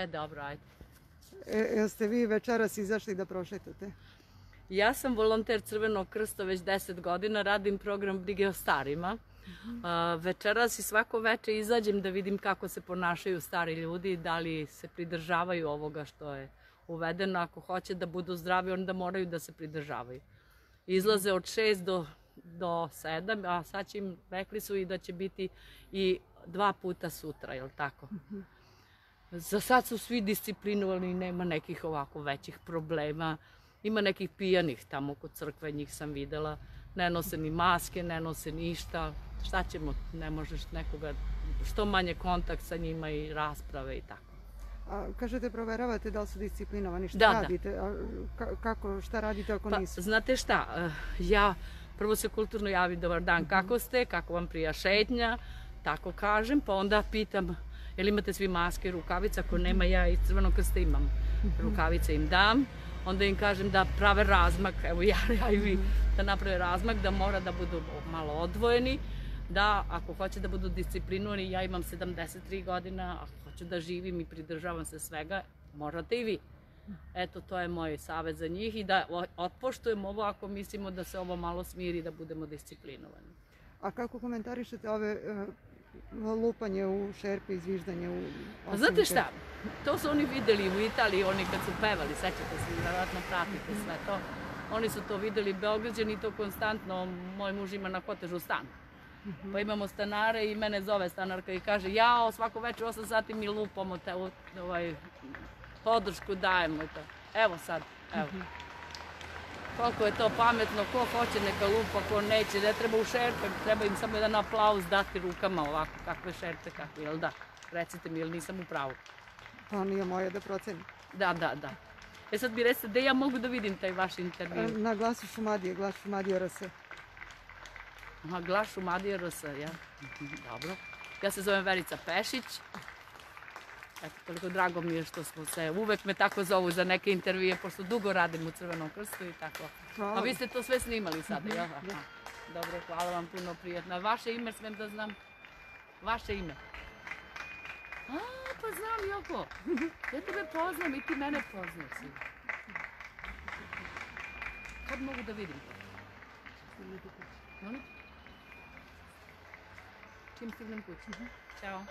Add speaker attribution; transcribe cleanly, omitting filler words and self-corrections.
Speaker 1: Dobro, ajde.
Speaker 2: Jeste vi večeras izašli da prošetate?
Speaker 1: Ja sam volonter Crvenog krsta već 10 godina, radim program brige o starima. Večeras i svako veče izađem da vidim kako se ponašaju stari ljudi, da li se pridržavaju ovoga što je uvedeno. Ako hoće da budu zdravi, onda moraju da se pridržavaju. Izlaze od 6 do 7, a sad će im, rekli su i da će biti i 2 puta sutra, je li tako? Za sad su svi disciplinovani, nema nekih ovako većih problema. Ima nekih pijanih tamo kod crkve, njih sam videla. Ne nose ni maske, ne nose ništa. Šta ćemo, ne možeš nekoga, što manje kontakt sa njima i rasprave i tako.
Speaker 2: A kažete, proveravate da li su disciplinovani, šta
Speaker 1: Da.
Speaker 2: radite? Šta radite ako nisu?
Speaker 1: Znate šta, ja prvo se kulturno javim, dobar dan, kako ste, kako vam prija šetnja, tako kažem, pa onda pitam, jel imate svi maske, rukavice, ako nema, ja iz Crvenog krsta imam rukavice, im dam, onda im kažem da prave razmak, evo ja i vi, da naprave razmak, da mora da budu malo odvojeni, da ako hoće da budu disciplinovani, ja imam 73 godina, ako hoću da živim i pridržavam se svega, morate i vi. Eto, to je moj savjet za njih i da otpoštujemo ovo ako mislimo da se ovo malo smiri, da budemo disciplinovani.
Speaker 2: A kako komentarišete ove lupanje u šerpe i zviždanje u
Speaker 1: A znate šta, to su oni videli u Italiji, oni kad su pevali, sećate se, vjerojatno pratite sve to. Oni su to videli, Beograđani to konstantno, moj muž ima na kotežu stan. Pa imamo stanare i mene zove stanarka i kaže, jao, svako večer 8 sati mi lupamo te podršku dajemo i to. Evo sad, evo. Koliko je to pametno, ko hoće neka lupa, ko neće, ne treba u šerpe, treba im samo jedan aplauz dati rukama ovako, kakve šerpe, kakve, jel da? Recite mi, jel nisam u pravu?
Speaker 2: To nije moje da procenim.
Speaker 1: Da. E sad mi recite, gde ja mogu da vidim taj vaš intervju?
Speaker 2: Na Glasu Šumadije, Glas Šumadije RS.
Speaker 1: Aha, Glas Šumadije RS, ja. Dobro. Ja se zovem Verica Pešić. Eto, toliko drago mi je što smo se, uvek me tako zovu za neke intervjue, pošto dugo radim u Crvenom krstu i tako.
Speaker 2: Hvala.
Speaker 1: A vi ste to sve snimali sada, jel? Dobro, hvala vam, puno prijatno. Vaše ime smem da znam? Vaše ime? A, pa znam, Joko. Ja tebe poznam i ti mene poznaš. Kad mogu da vidim to? Molim? Čim stignem kući. Ćao.